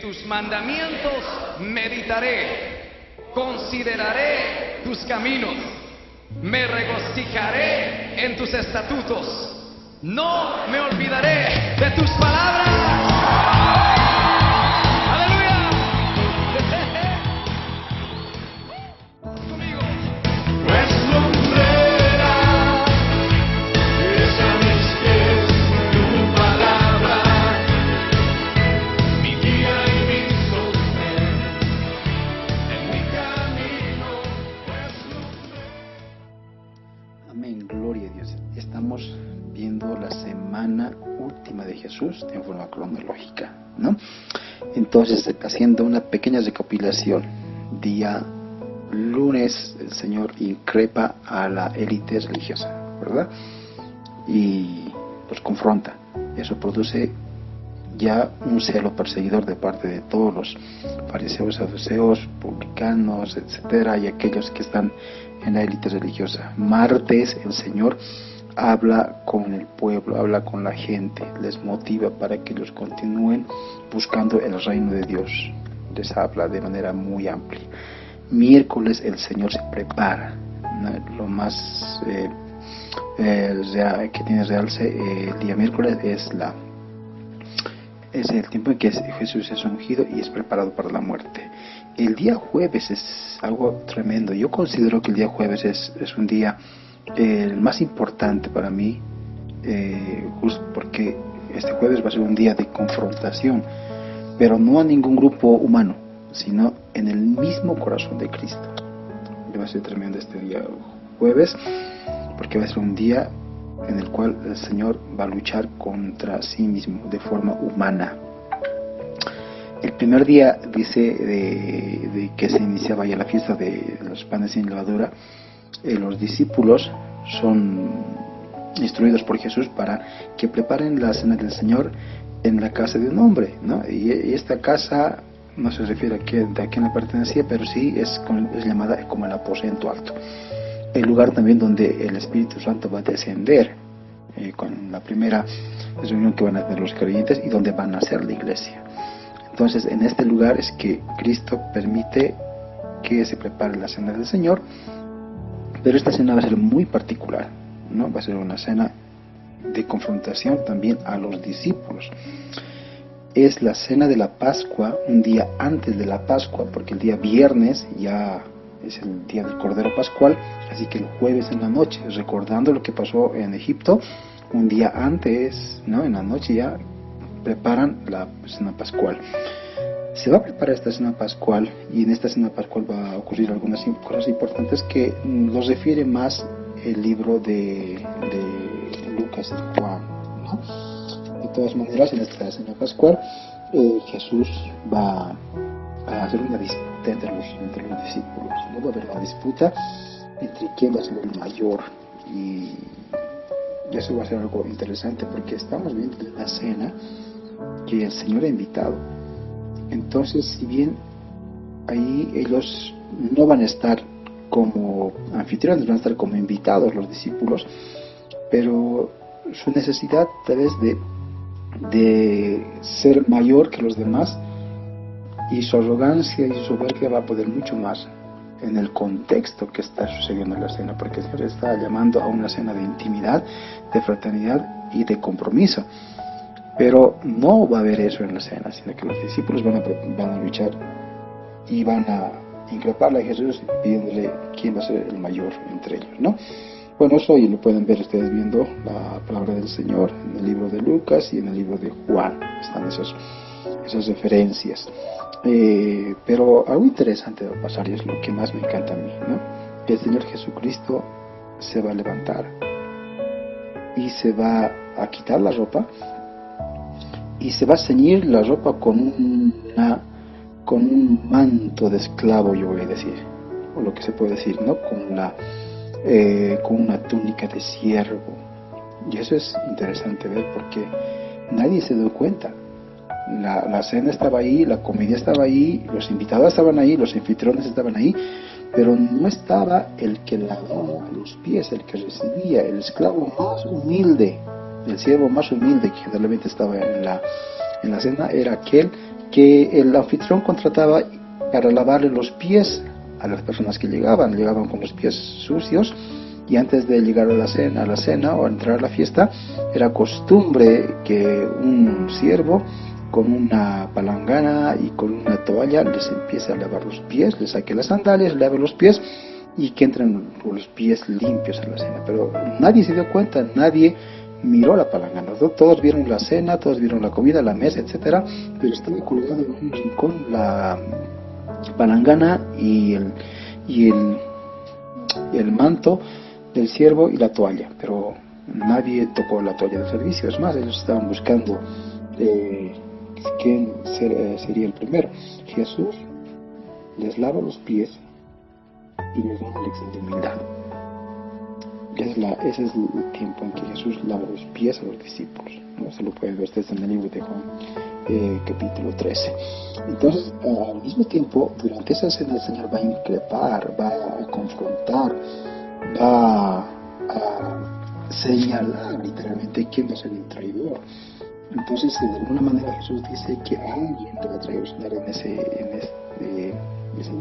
tus mandamientos meditaré, consideraré tus caminos, me regocijaré en tus estatutos, no me olvidaré de tus palabras. ¡Aleluya! Conmigo. Pues lumbrera es a mis pies tu palabra, mi guía y mi sostén en mi camino. Pues lumbrera. Amén, gloria a Dios. Estamos viendo la semana última de Jesús en forma cronológica, ¿no? Entonces, haciendo una pequeña recopilación, día lunes el Señor increpa a la élite religiosa, ¿verdad? Y los confronta. Eso produce ya un celo perseguidor de parte de todos los fariseos, saduceos, publicanos, etcétera, y aquellos que están en la élite religiosa. Martes el Señor habla con el pueblo, habla con la gente, les motiva para que ellos continúen buscando el reino de Dios. Les habla de manera muy amplia. Miércoles el Señor se prepara, ¿no? Lo más que tiene realce el día miércoles es el tiempo en que Jesús es ungido y es preparado para la muerte. El día jueves es algo tremendo. Yo considero que el día jueves es un día el más importante para mí, justo porque este jueves va a ser un día de confrontación, pero no a ningún grupo humano, sino en el mismo corazón de Cristo. Va a ser tremendo este día jueves, porque va a ser un día en el cual el Señor va a luchar contra sí mismo de forma humana. El primer día dice de que se iniciaba ya la fiesta de los panes sin levadura. Los discípulos son instruidos por Jesús para que preparen la cena del Señor en la casa de un hombre, ¿no? Y esta casa no se refiere a quién le pertenecía, pero sí es llamada como el aposento alto, el lugar también donde el Espíritu Santo va a descender con la primera reunión que van a tener los creyentes y donde van a hacer la iglesia. Entonces, en este lugar es que Cristo permite que se prepare la cena del Señor, pero esta cena va a ser muy particular, ¿no? Va a ser una cena de confrontación también a los discípulos. Es la cena de la Pascua, un día antes de la Pascua, porque el día viernes ya es el día del Cordero Pascual, así que el jueves en la noche, recordando lo que pasó en Egipto, un día antes, ¿no? En la noche ya preparan la cena pascual. Se va a preparar esta cena pascual, y en esta cena pascual va a ocurrir algunas cosas importantes que los refiere más el libro de Lucas y Juan, ¿no? De todas maneras, en esta cena pascual Jesús va a hacer una disputa entre los discípulos, ¿no? Va a haber una disputa entre quién va a ser el mayor, y eso va a ser algo interesante porque estamos viendo una cena que el Señor ha invitado. Entonces, si bien ahí ellos no van a estar como anfitriones, van a estar como invitados los discípulos, pero su necesidad tal vez de ser mayor que los demás, y su arrogancia y su soberbia va a poder mucho más en el contexto que está sucediendo en la cena, porque el Señor está llamando a una cena de intimidad, de fraternidad y de compromiso. Pero no va a haber eso en la cena, sino que los discípulos van a luchar y van a increparle a Jesús pidiéndole quién va a ser el mayor entre ellos, ¿no? Bueno, eso y lo pueden ver ustedes viendo la palabra del Señor en el libro de Lucas y en el libro de Juan. Están esas referencias. Pero algo interesante va a pasar, y es lo que más me encanta a mí, ¿no? Que el Señor Jesucristo se va a levantar y se va a quitar la ropa, y se va a ceñir la ropa con un manto de esclavo, yo voy a decir, o lo que se puede decir, ¿no? Con una túnica de siervo. Y eso es interesante ver, porque nadie se dio cuenta. La cena estaba ahí, la comida estaba ahí, los invitados estaban ahí, los anfitriones estaban ahí, pero no estaba el que lavaba los pies, el que recibía, el esclavo más humilde, el siervo más humilde, que generalmente estaba en la cena era aquel que el anfitrión contrataba para lavarle los pies a las personas que llegaban con los pies sucios, y antes de llegar a la cena o entrar a la fiesta, era costumbre que un siervo con una palangana y con una toalla les empiece a lavar los pies, les saque las sandalias, lave los pies y que entren con los pies limpios a la cena. Pero nadie se dio cuenta, nadie miró la palangana. Todos vieron la cena, todos vieron la comida, la mesa, etcétera, pero estaba colgado en un rincón la palangana y el manto del siervo y la toalla, pero nadie tocó la toalla de servicio. Es más, ellos estaban buscando quién sería el primero. Jesús les lava los pies y les da una lección de humildad. Ese es el tiempo en que Jesús lava los pies a los discípulos, ¿no? Se lo pueden ver ustedes en el libro de Juan, capítulo 13. Entonces, al mismo tiempo, durante esa cena el Señor va a increpar, va a confrontar, va a señalar literalmente quién va a ser el traidor. Entonces, de alguna manera Jesús dice que alguien le va a traicionar en ese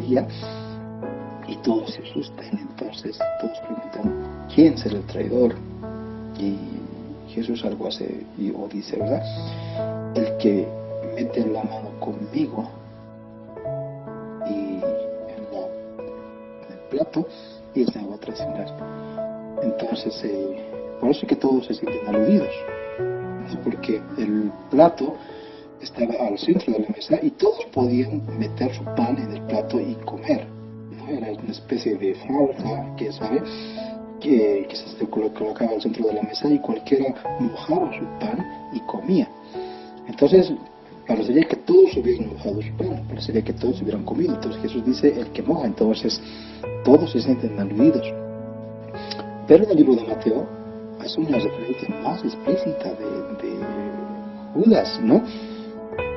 día, y todos se asustan. Entonces todos preguntan quién será el traidor, y Jesús algo hace o dice, ¿verdad? El que mete la mano conmigo y en el plato, ese va a traicionar. Entonces por eso es que todos se sienten aludidos, ¿no? Porque el plato estaba al centro de la mesa y todos podían meter su pan en el plato y comer, ¿no? Era una especie de flauta que se colocaba al centro de la mesa y cualquiera mojaba su pan y comía. Entonces parecería que todos hubieran mojado su pan, parecería que todos hubieran comido. Entonces Jesús dice el que moja. Entonces todos se sienten aludidos. Pero en el libro de Mateo hace una referencia más explícita de Judas, ¿no?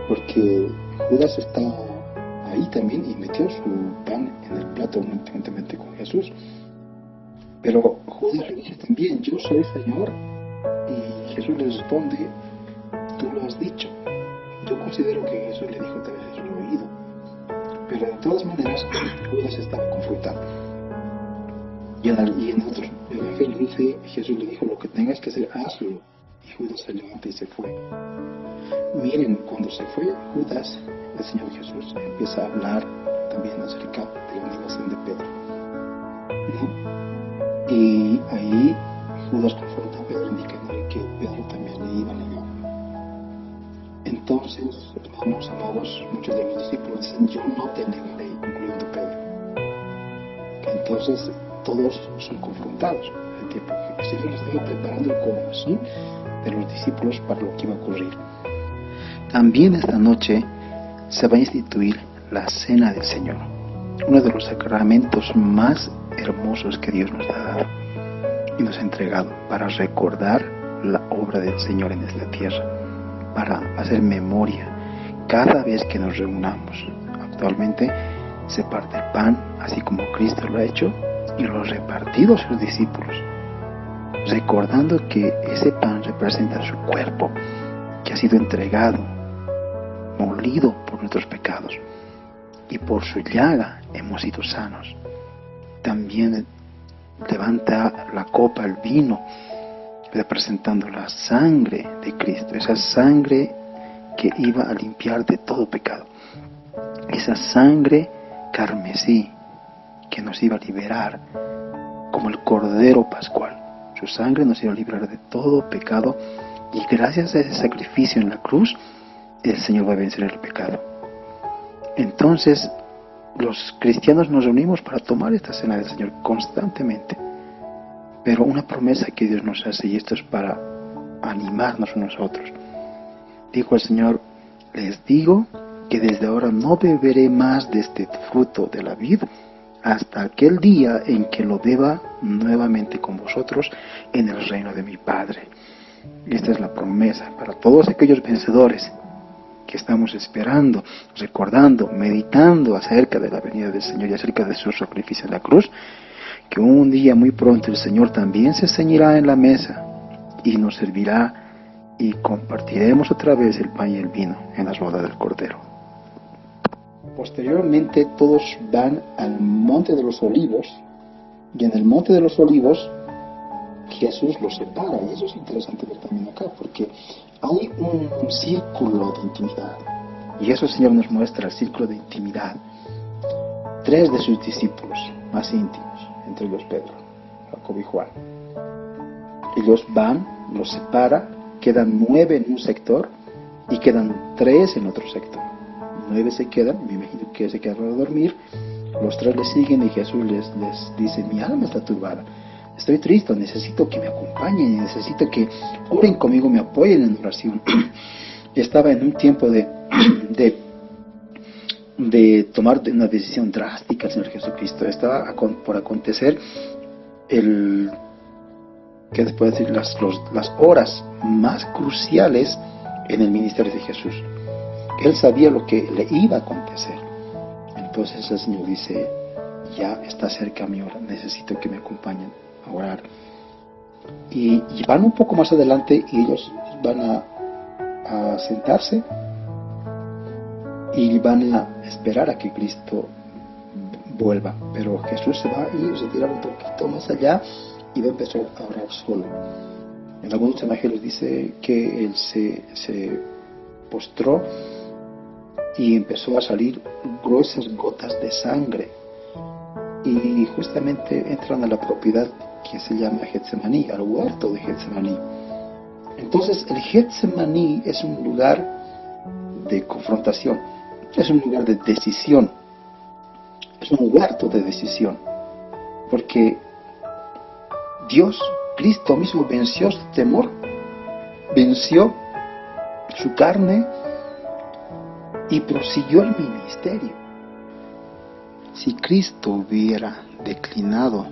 Porque Judas está ahí también y metió su pan en el plato juntamente con Jesús. Pero Judas le dice también, yo soy Señor. Y Jesús le responde, tú lo has dicho. Yo considero que Jesús le dijo tal vez en su oído. Pero de todas maneras, Judas estaba confrontado. Y en otro evangelio dice, Jesús le dijo, lo que tengas que hacer, hazlo. Y Judas se levanta y se fue. Miren, cuando se fue Judas, el Señor Jesús empieza a hablar también acerca de la negación de Pedro, ¿no? Y ahí Judas confronta a Pedro indicándole que Pedro también le iba a negar. Entonces, hermanos amados, muchos de los discípulos dicen, yo no te negaré, incluyendo Pedro. Entonces todos son confrontados. El Señor estaba preparando el corazón de los discípulos para lo que iba a ocurrir. También esta noche se va a instituir la Cena del Señor, uno de los sacramentos más hermosos que Dios nos ha dado y nos ha entregado para recordar la obra del Señor en esta tierra, para hacer memoria cada vez que nos reunamos. Actualmente se parte el pan, así como Cristo lo ha hecho, y lo ha repartido a sus discípulos, recordando que ese pan representa su cuerpo, que ha sido entregado, molido por nuestros pecados, y por su llaga hemos sido sanos. También levanta la copa, el vino, representando la sangre de Cristo, esa sangre que iba a limpiar de todo pecado, esa sangre carmesí que nos iba a liberar como el Cordero Pascual. Su sangre nos iba a librar de todo pecado, y gracias a ese sacrificio en la cruz el Señor va a vencer el pecado. Entonces los cristianos nos reunimos para tomar esta cena del Señor constantemente, pero una promesa que Dios nos hace, y esto es para animarnos unos a otros. Dijo el Señor, les digo que desde ahora no beberé más de este fruto de la vid hasta aquel día en que lo beba nuevamente con vosotros en el reino de mi Padre. Esta es la promesa para todos aquellos vencedores que estamos esperando, recordando, meditando acerca de la venida del Señor y acerca de su sacrificio en la cruz, que un día muy pronto el Señor también se ceñirá en la mesa y nos servirá y compartiremos otra vez el pan y el vino en la boda del Cordero. Posteriormente todos van al Monte de los Olivos, y en el Monte de los Olivos Jesús los separa. Y eso es interesante ver también acá, porque hay un círculo de intimidad, y eso el Señor nos muestra, el círculo de intimidad. 3 de sus discípulos más íntimos, entre ellos Pedro, Jacobo y Juan. Ellos van, los separa, quedan 9 en un sector y quedan 3 en otro sector. 9 se quedan, me imagino que se quedan a dormir, los 3 le siguen y Jesús les dice: mi alma está turbada, estoy triste, necesito que me acompañen, necesito que oren conmigo, me apoyen en oración. Estaba en un tiempo de tomar una decisión drástica el Señor Jesucristo. Estaba por acontecer ¿qué se puede decir? Las horas más cruciales en el ministerio de Jesús. Él sabía lo que le iba a acontecer. Entonces el Señor dice: ya está cerca mi hora, necesito que me acompañen a orar. Y van un poco más adelante y ellos van a sentarse y van a esperar a que Cristo vuelva. Pero Jesús se va y se tira un poquito más allá y va a empezar a orar solo. En algunos evangelios dice que él se postró y empezó a salir gruesas gotas de sangre, y justamente entran a la propiedad que se llama Getsemaní, al huerto de Getsemaní. Entonces el Getsemaní es un lugar de confrontación, es un lugar de decisión, es un huerto de decisión, porque Dios, Cristo mismo, venció su temor, venció su carne y prosiguió el ministerio. Si Cristo hubiera declinado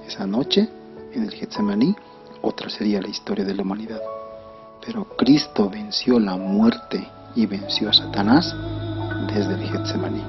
esa noche en el Getsemaní, otra sería la historia de la humanidad. Pero Cristo venció la muerte y venció a Satanás desde el Getsemaní.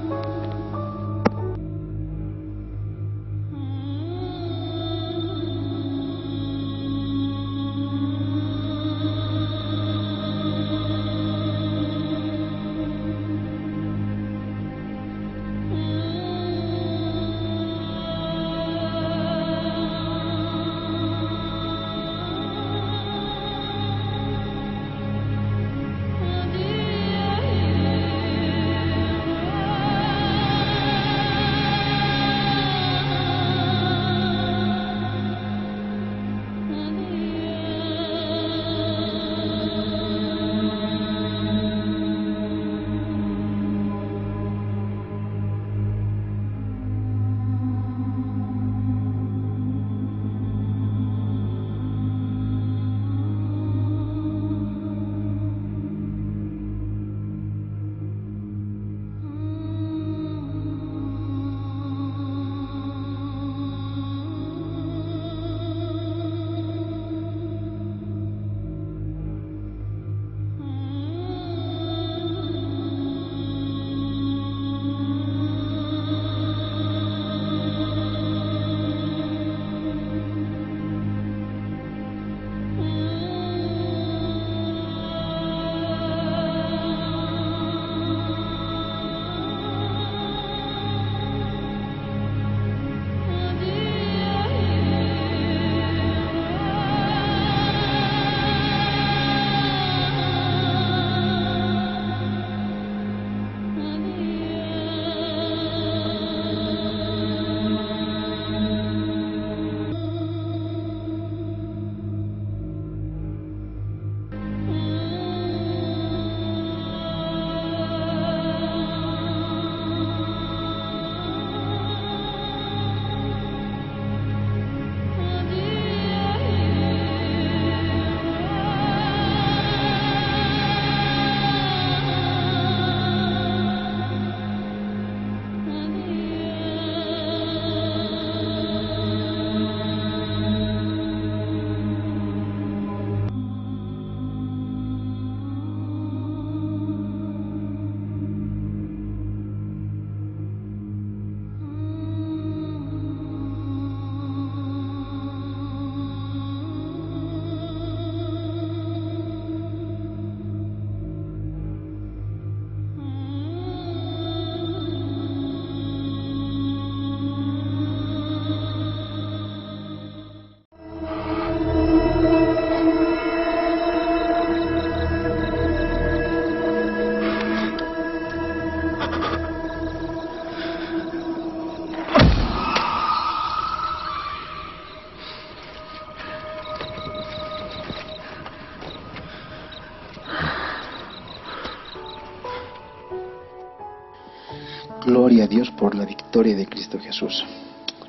Gloria a Dios por la victoria de Cristo Jesús.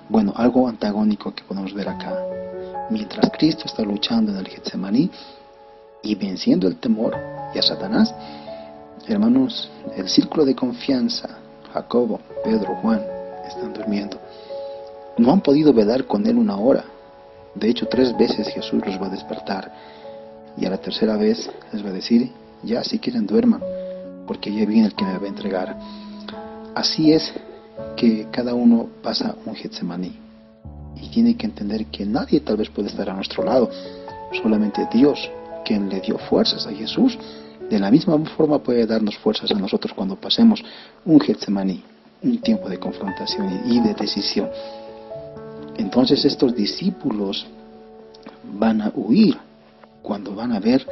Bueno, algo antagónico que podemos ver acá. Mientras Cristo está luchando en el Getsemaní y venciendo el temor y a Satanás, hermanos, el círculo de confianza, Jacobo, Pedro, Juan, están durmiendo. No han podido velar con él una hora. De hecho, 3 veces Jesús los va a despertar. Y a la tercera vez les va a decir, ya si quieren duerman, porque ya viene el que me va a entregar. Así es que cada uno pasa un Getsemaní. Y tiene que entender que nadie tal vez puede estar a nuestro lado. Solamente Dios, quien le dio fuerzas a Jesús, de la misma forma puede darnos fuerzas a nosotros cuando pasemos un Getsemaní, un tiempo de confrontación y de decisión. Entonces estos discípulos van a huir cuando van a ver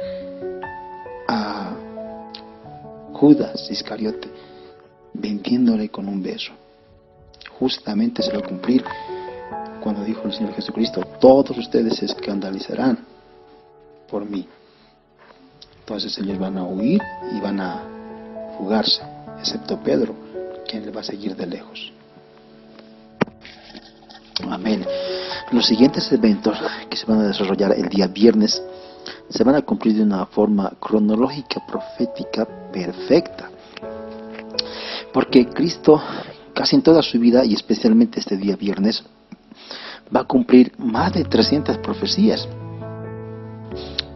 a Judas Iscariote vendiéndole con un beso. Justamente se va a cumplir cuando dijo el Señor Jesucristo, todos ustedes se escandalizarán por mí. Entonces ellos van a huir y van a fugarse, excepto Pedro, quien le va a seguir de lejos. Amén. Los siguientes eventos que se van a desarrollar el día viernes se van a cumplir de una forma cronológica, profética, perfecta. Porque Cristo, casi en toda su vida, y especialmente este día viernes, va a cumplir más de 300 profecías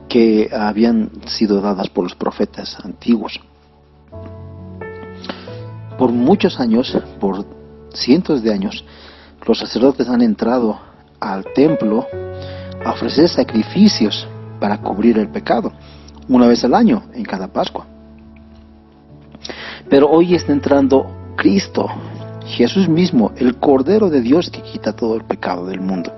que habían sido dadas por los profetas antiguos. Por muchos años, por cientos de años, los sacerdotes han entrado al templo a ofrecer sacrificios para cubrir el pecado, una vez al año, en cada Pascua. Pero hoy está entrando Cristo, Jesús mismo, el Cordero de Dios que quita todo el pecado del mundo.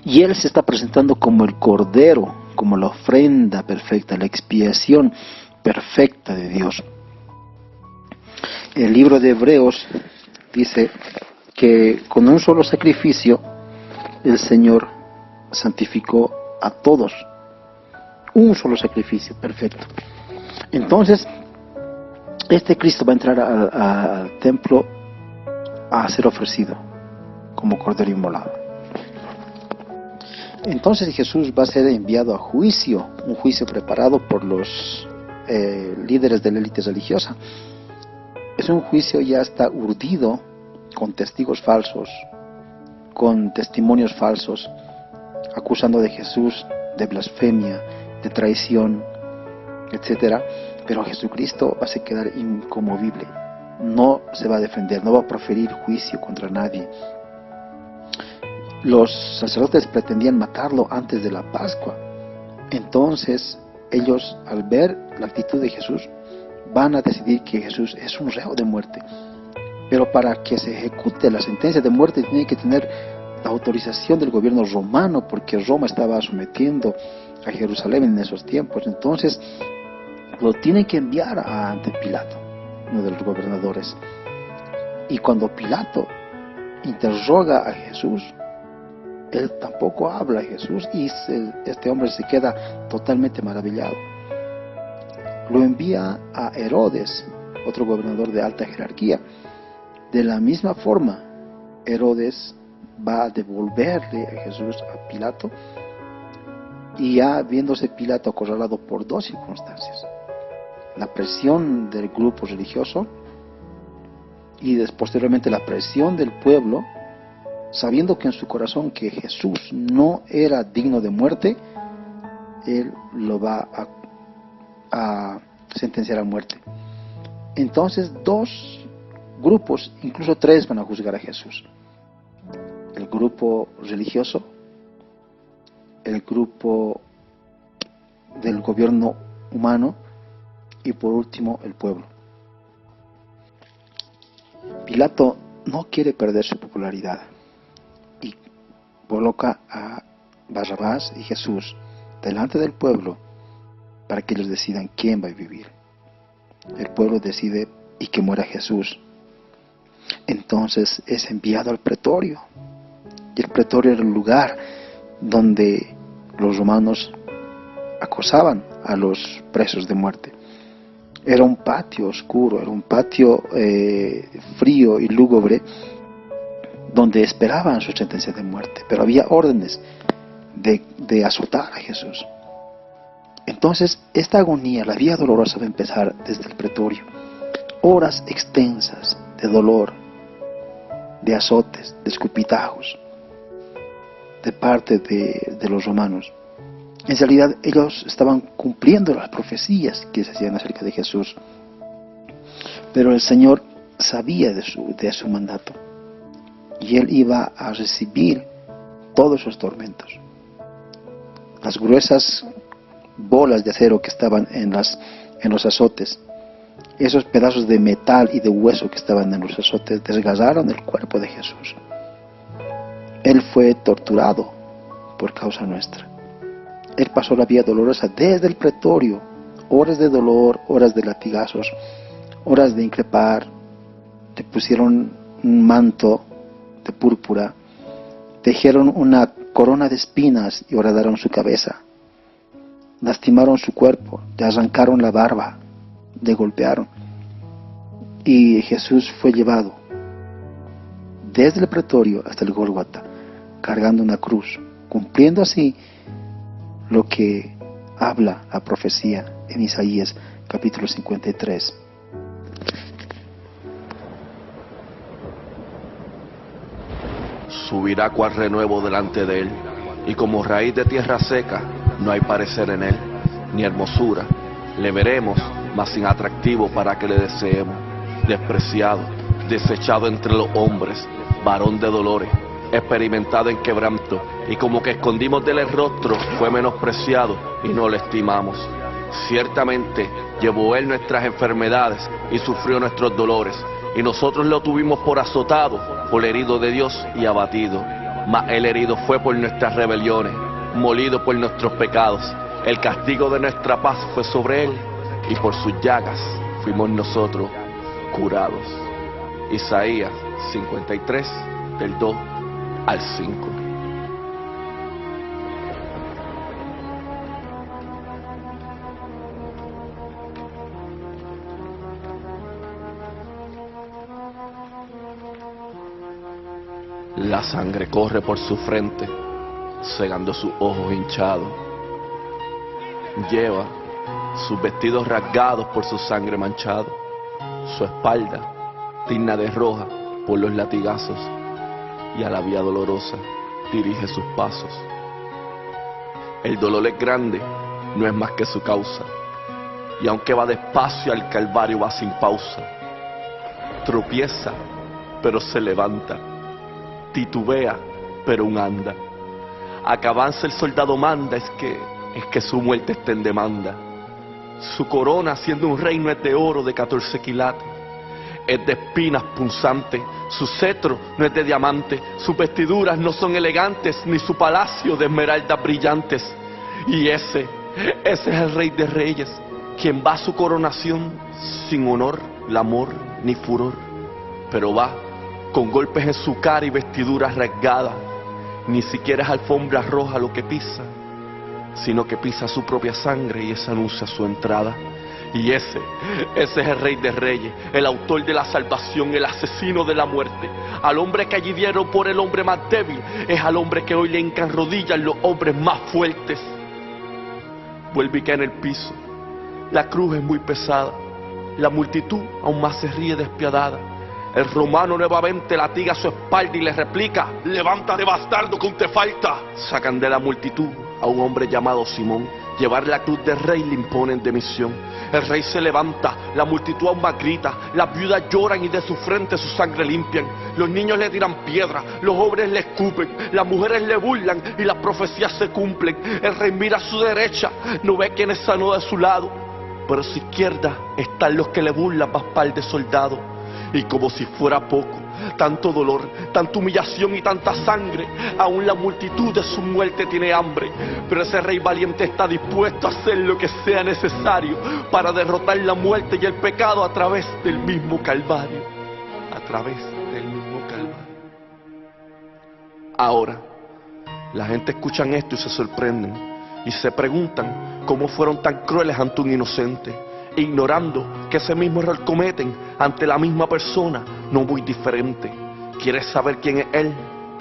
Y Él se está presentando como el Cordero, como la ofrenda perfecta, la expiación perfecta de Dios. El libro de Hebreos dice que con un solo sacrificio el Señor santificó a todos. Un solo sacrificio perfecto. Entonces, este Cristo va a entrar al templo a ser ofrecido como cordero inmolado. Entonces Jesús va a ser enviado a juicio, un juicio preparado por los líderes de la élite religiosa. Es un juicio ya está urdido con testigos falsos, con testimonios falsos, acusando de Jesús de blasfemia, de traición, etcétera. Pero Jesucristo va a quedar inconmovible, no se va a defender, no va a proferir juicio contra nadie. Los sacerdotes pretendían matarlo antes de la Pascua. Entonces ellos, al ver la actitud de Jesús, van a decidir que Jesús es un reo de muerte. Pero para que se ejecute la sentencia de muerte tiene que tener la autorización del gobierno romano, porque Roma estaba sometiendo a Jerusalén en esos tiempos. Entonces lo tienen que enviar ante Pilato, uno de los gobernadores. Y cuando Pilato interroga a Jesús, él tampoco habla a Jesús y este hombre se queda totalmente maravillado. Lo envía a Herodes, otro gobernador de alta jerarquía. De la misma forma, Herodes va a devolverle a Jesús a Pilato, y ya viéndose Pilato acorralado por 2 circunstancias: la presión del grupo religioso y posteriormente la presión del pueblo, sabiendo que en su corazón que Jesús no era digno de muerte, él lo va a sentenciar a muerte. Entonces 2 grupos, incluso 3, van a juzgar a Jesús: el grupo religioso, el grupo del gobierno humano y por último el pueblo. Pilato no quiere perder su popularidad y coloca a Barrabás y Jesús delante del pueblo para que ellos decidan quién va a vivir. El pueblo decide y que muera Jesús. Entonces es enviado al pretorio, y el pretorio era el lugar donde los romanos acosaban a los presos de muerte. Era un patio oscuro, era un patio frío y lúgubre, donde esperaban su sentencia de muerte, pero había órdenes de azotar a Jesús. Entonces, esta agonía, la vía dolorosa va a empezar desde el pretorio. Horas extensas de dolor, de azotes, de escupitajos, de parte de los romanos. En realidad, ellos estaban cumpliendo las profecías que se hacían acerca de Jesús. Pero el Señor sabía de su mandato. Y Él iba a recibir todos esos tormentos. Las gruesas bolas de acero que estaban en los azotes, esos pedazos de metal y de hueso que estaban en los azotes, desgarraron el cuerpo de Jesús. Él fue torturado por causa nuestra. Él pasó la vía dolorosa desde el pretorio, horas de dolor, horas de latigazos, horas de increpar. Le pusieron un manto de púrpura, tejieron una corona de espinas y horadaron su cabeza. Lastimaron su cuerpo, le arrancaron la barba, le golpearon. Y Jesús fue llevado desde el pretorio hasta el Gólgota, cargando una cruz, cumpliendo así lo que habla la profecía en Isaías capítulo 53. Subirá cual renuevo delante de él, y como raíz de tierra seca, no hay parecer en él, ni hermosura. Le veremos, mas sin atractivo para que le deseemos. Despreciado, desechado entre los hombres, varón de dolores, experimentado en quebranto, y como que escondimos de él el rostro, fue menospreciado y no le estimamos. Ciertamente llevó él nuestras enfermedades y sufrió nuestros dolores, y nosotros lo tuvimos por azotado, por herido de Dios y abatido. Mas el herido fue por nuestras rebeliones, molido por nuestros pecados. El castigo de nuestra paz fue sobre él, y por sus llagas fuimos nosotros curados. Isaías 53, del 2 al 5. La sangre corre por su frente, cegando sus ojos hinchados. Lleva sus vestidos rasgados por su sangre manchado. Su espalda digna de roja por los latigazos, y a la vía dolorosa dirige sus pasos. El dolor es grande, no es más que su causa, y aunque va despacio al calvario va sin pausa. Tropieza, pero se levanta. Titubea, pero aún anda. A que avance el soldado manda, es que su muerte está en demanda. Su corona, siendo un reino, es de oro de 14 quilates. Es de espinas punzantes. Su cetro no es de diamante. Sus vestiduras no son elegantes, ni su palacio de esmeraldas brillantes. Y ese es el Rey de Reyes, quien va a su coronación sin honor, clamor ni furor, pero va con golpes en su cara y vestiduras rasgadas. Ni siquiera es alfombra roja lo que pisa, sino que pisa su propia sangre, y esa anuncia su entrada. Y ese es el Rey de Reyes, el autor de la salvación, el asesino de la muerte. Al hombre que allí dieron por el hombre más débil, es al hombre que hoy le hincan rodillas los hombres más fuertes. Vuelve y cae en el piso. La cruz es muy pesada, la multitud aún más se ríe despiadada. El romano nuevamente latiga su espalda y le replica: levántate, bastardo, que aún te falta. Sacan de la multitud a un hombre llamado Simón. Llevar la cruz del rey le imponen de misión. El rey se levanta, la multitud aún más grita, las viudas lloran y de su frente su sangre limpian. Los niños le tiran piedra, los hombres le escupen, las mujeres le burlan y las profecías se cumplen. El rey mira a su derecha, no ve quién es sano de su lado, pero a su izquierda están los que le burlan, más par de soldados. Y como si fuera poco, tanto dolor, tanta humillación y tanta sangre, aún la multitud de su muerte tiene hambre. Pero ese rey valiente está dispuesto a hacer lo que sea necesario para derrotar la muerte y el pecado a través del mismo Calvario. A través del mismo Calvario. Ahora, la gente escucha esto y se sorprenden y se preguntan cómo fueron tan crueles ante un inocente. ignorando que ese mismo error cometen ante la misma persona, no muy diferente. ¿Quieres saber quién es Él?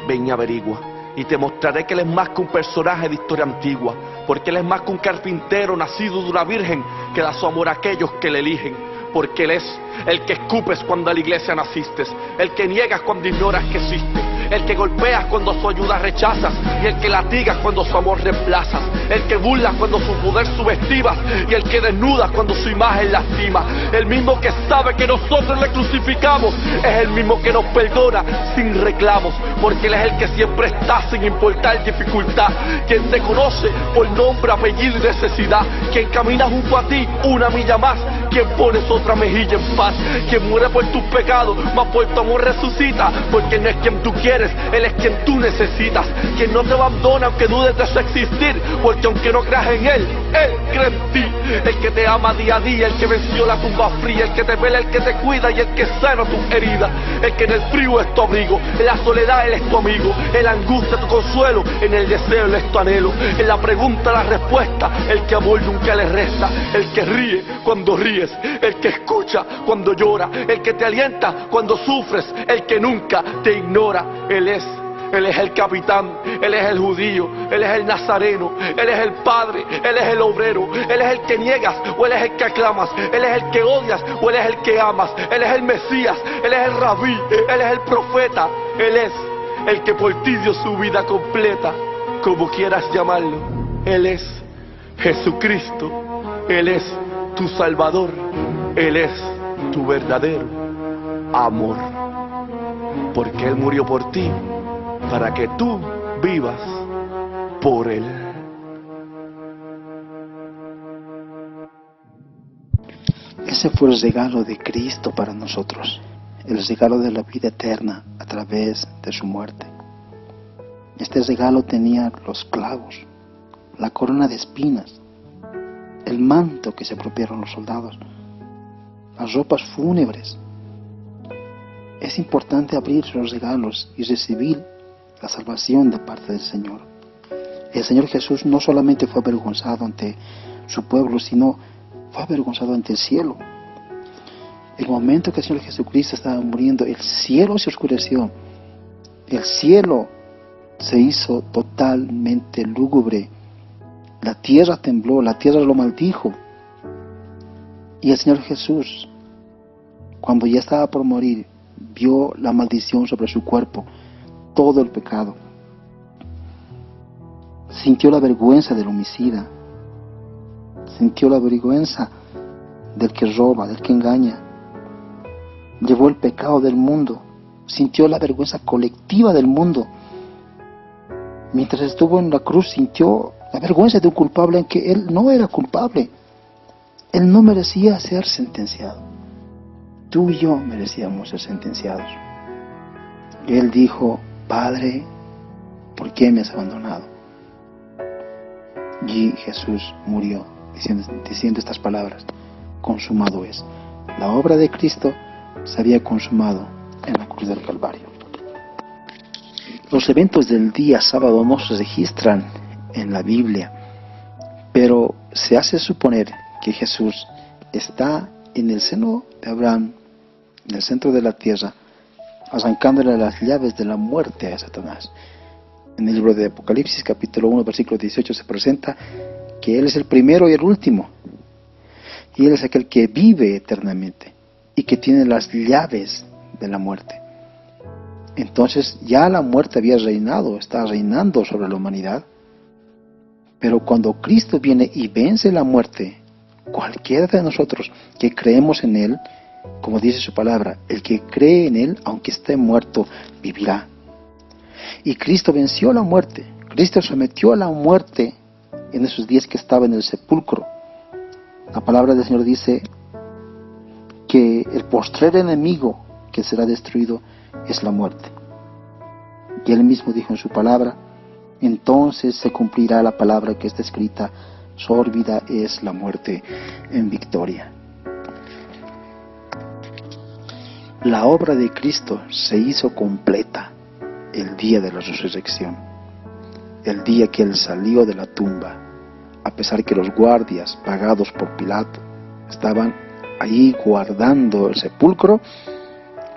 Ven y averigua. Y te mostraré que Él es más que un personaje de historia antigua, porque Él es más que un carpintero nacido de una virgen que da su amor a aquellos que le eligen. Porque Él es el que escupes cuando a la iglesia naciste, el que niegas cuando ignoras que existe, el que golpeas cuando su ayuda rechazas, y el que latigas cuando su amor reemplazas, el que burlas cuando su poder subestimas, y el que desnudas cuando su imagen lastima. El mismo que sabe que nosotros le crucificamos es el mismo que nos perdona sin reclamos, porque Él es el que siempre está sin importar dificultad, quien te conoce por nombre, apellido y necesidad, quien camina junto a ti una milla más, quien pones otra mejilla en paz, quien muere por tus pecados, mas por tu amor resucita, porque no es quien tú quieres, Él es quien tú necesitas, quien no te abandona aunque dudes de su existir, porque aunque no creas en Él cree en ti, el que te ama día a día, el que venció la tumba fría, el que te vela, el que te cuida y el que sana tus heridas, el que en el frío es tu abrigo, en la soledad Él es tu amigo, en la angustia tu consuelo, en el deseo Él es tu anhelo, en la pregunta la respuesta, el que amor nunca le resta, el que ríe cuando ríes, el que escucha cuando llora, el que te alienta cuando sufres, el que nunca te ignora. Él es el capitán, Él es el judío, Él es el nazareno, Él es el padre, Él es el obrero, Él es el que niegas o Él es el que aclamas, Él es el que odias o Él es el que amas, Él es el Mesías, Él es el rabí, Él es el profeta, Él es el que por ti dio su vida completa, como quieras llamarlo. Él es Jesucristo, Él es tu Salvador, Él es tu verdadero amor, porque Él murió por ti, para que tú vivas por Él. Ese fue el regalo de Cristo para nosotros, el regalo de la vida eterna a través de su muerte. Este regalo tenía los clavos, la corona de espinas, el manto que se apropiaron los soldados, las ropas fúnebres. Es importante abrir los regalos y recibir la salvación de parte del Señor. El Señor Jesús no solamente fue avergonzado ante su pueblo, sino fue avergonzado ante el cielo. El momento que el Señor Jesucristo estaba muriendo, el cielo se oscureció, el cielo se hizo totalmente lúgubre, la tierra tembló, la tierra lo maldijo. Y el Señor Jesús, cuando ya estaba por morir, vio la maldición sobre su cuerpo, todo el pecado. Sintió la vergüenza del homicida, sintió la vergüenza del que roba, del que engaña. Llevó el pecado del mundo, sintió la vergüenza colectiva del mundo. Mientras estuvo en la cruz, sintió la vergüenza de un culpable en que él no era culpable. Él no merecía ser sentenciado. Tú y yo merecíamos ser sentenciados. Él dijo: Padre, ¿por qué me has abandonado? Y Jesús murió diciendo estas palabras: consumado es. La obra de Cristo se había consumado en la cruz del Calvario. Los eventos del día sábado no se registran en la Biblia, pero se hace suponer que Jesús está en el seno de Abraham, en el centro de la tierra, arrancándole las llaves de la muerte a Satanás. En el libro de Apocalipsis, capítulo 1, versículo 18, se presenta que Él es el primero y el último, y Él es aquel que vive eternamente y que tiene las llaves de la muerte. Entonces ya la muerte había reinado, está reinando sobre la humanidad, pero cuando Cristo viene y vence la muerte, cualquiera de nosotros que creemos en Él, como dice su palabra, el que cree en Él, aunque esté muerto, vivirá. Y Cristo venció la muerte. Cristo sometió a la muerte en esos días que estaba en el sepulcro. La palabra del Señor dice que el postrer enemigo que será destruido es la muerte. Y Él mismo dijo en su palabra: entonces se cumplirá la palabra que está escrita: sórbida es la muerte en victoria. La obra de Cristo se hizo completa el día de la resurrección, el día que Él salió de la tumba, a pesar que los guardias, pagados por Pilato, estaban allí guardando el sepulcro,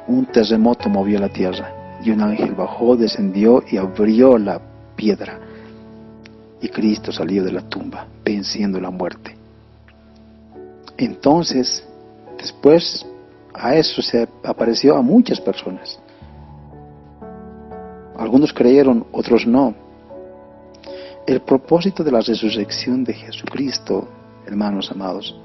un terremoto movió la tierra y un ángel bajó, descendió y abrió la piedra. Y Cristo salió de la tumba, venciendo la muerte. Entonces, después a eso se apareció a muchas personas. Algunos creyeron, otros no. El propósito de la resurrección de Jesucristo, hermanos amados,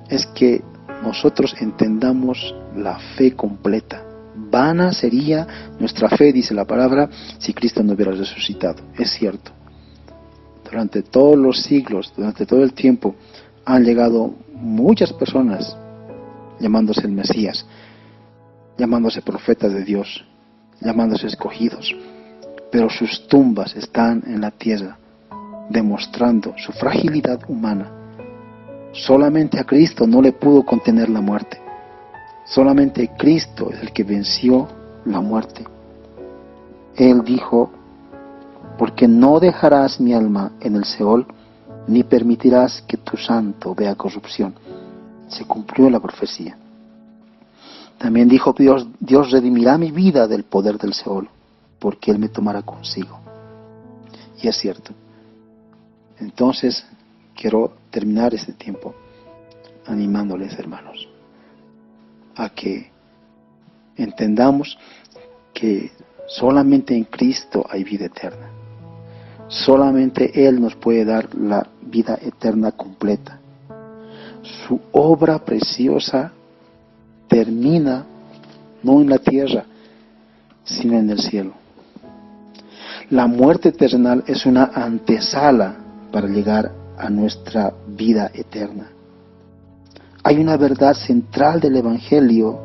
es que nosotros entendamos la fe completa. Vana sería nuestra fe, dice la palabra, si Cristo no hubiera resucitado. Es cierto. Durante todos los siglos, durante todo el tiempo, han llegado muchas personas llamándose el Mesías, llamándose profetas de Dios, llamándose escogidos, pero sus tumbas están en la tierra, demostrando su fragilidad humana. Solamente a Cristo no le pudo contener la muerte. Solamente Cristo es el que venció la muerte. Él dijo: porque no dejarás mi alma en el Seol, ni permitirás que tu santo vea corrupción. Se cumplió la profecía. También dijo Dios redimirá mi vida del poder del Seol, porque Él me tomará consigo. Y es cierto. Entonces, quiero terminar este tiempo animándoles, hermanos, a que entendamos que solamente en Cristo hay vida eterna. Solamente Él nos puede dar la vida eterna completa. Su obra preciosa termina no en la tierra, sino en el cielo. La muerte terrenal es una antesala para llegar a nuestra vida eterna. Hay una verdad central del Evangelio,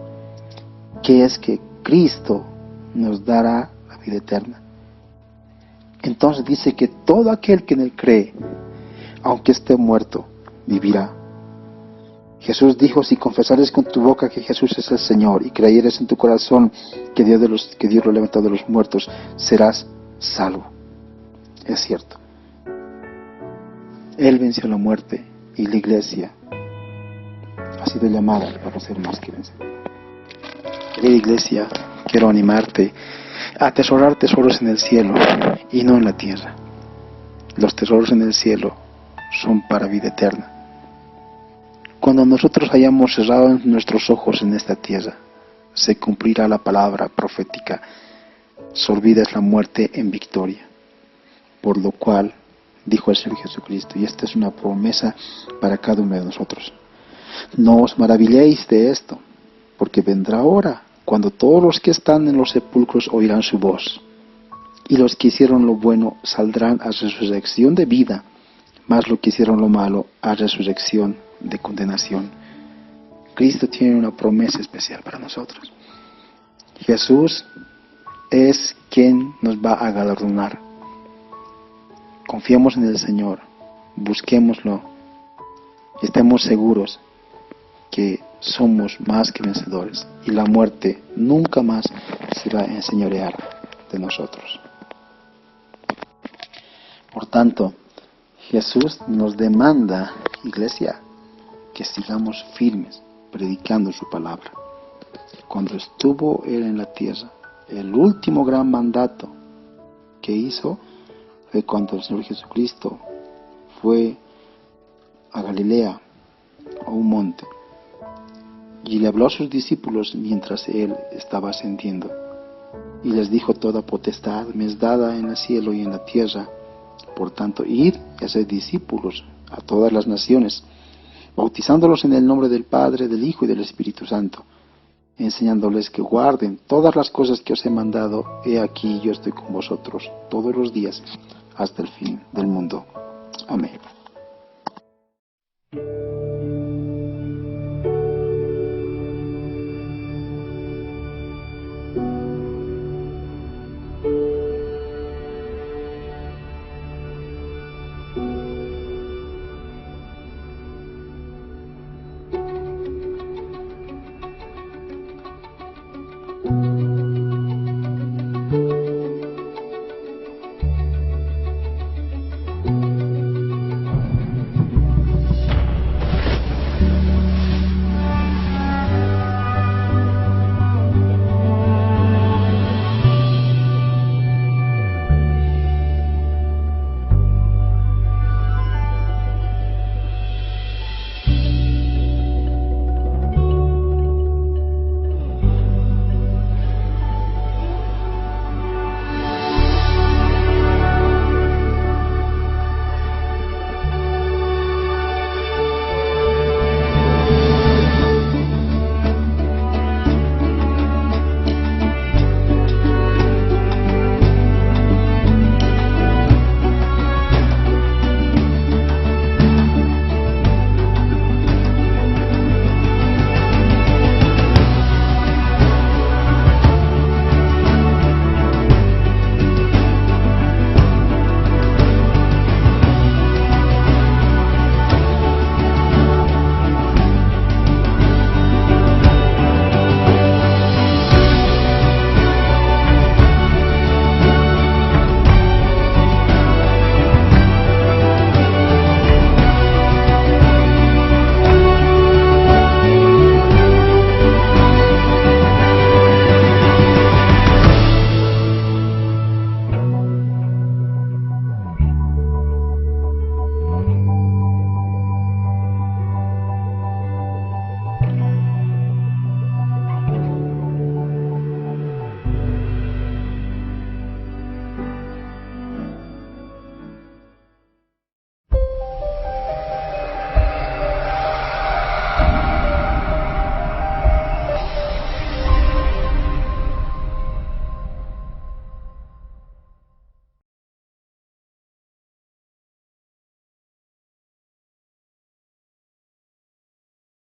que es que Cristo nos dará la vida eterna. Entonces dice que todo aquel que en Él cree, aunque esté muerto, vivirá. Jesús dijo: si confesares con tu boca que Jesús es el Señor y creyeres en tu corazón que Dios lo levantó de los muertos, serás salvo. Es cierto. Él venció la muerte y la iglesia ha sido llamada para ser más que vencedora. Querida iglesia, quiero animarte a atesorar tesoros en el cielo y no en la tierra. Los tesoros en el cielo son para vida eterna. Cuando nosotros hayamos cerrado nuestros ojos en esta tierra, se cumplirá la palabra profética: sorbidas la muerte en victoria. Por lo cual, dijo el Señor Jesucristo, y esta es una promesa para cada uno de nosotros: no os maravilléis de esto, porque vendrá hora cuando todos los que están en los sepulcros oirán su voz, y los que hicieron lo bueno saldrán a resurrección de vida, mas los que hicieron lo malo a resurrección de condenación. Cristo tiene una promesa especial para nosotros. Jesús es quien nos va a galardonar. Confiemos en el Señor, busquémoslo, estemos seguros que somos más que vencedores y la muerte nunca más se va a enseñorear de nosotros. Por tanto, Jesús nos demanda, iglesia, que sigamos firmes predicando su palabra. Cuando estuvo Él en la tierra, el último gran mandato que hizo fue cuando el Señor Jesucristo fue a Galilea, a un monte, y le habló a sus discípulos mientras Él estaba ascendiendo, y les dijo: toda potestad me es dada en el cielo y en la tierra. Por tanto, id y haced discípulos a todas las naciones, bautizándolos en el nombre del Padre, del Hijo y del Espíritu Santo, enseñándoles que guarden todas las cosas que os he mandado. He aquí, yo estoy con vosotros todos los días hasta el fin del mundo. Amén.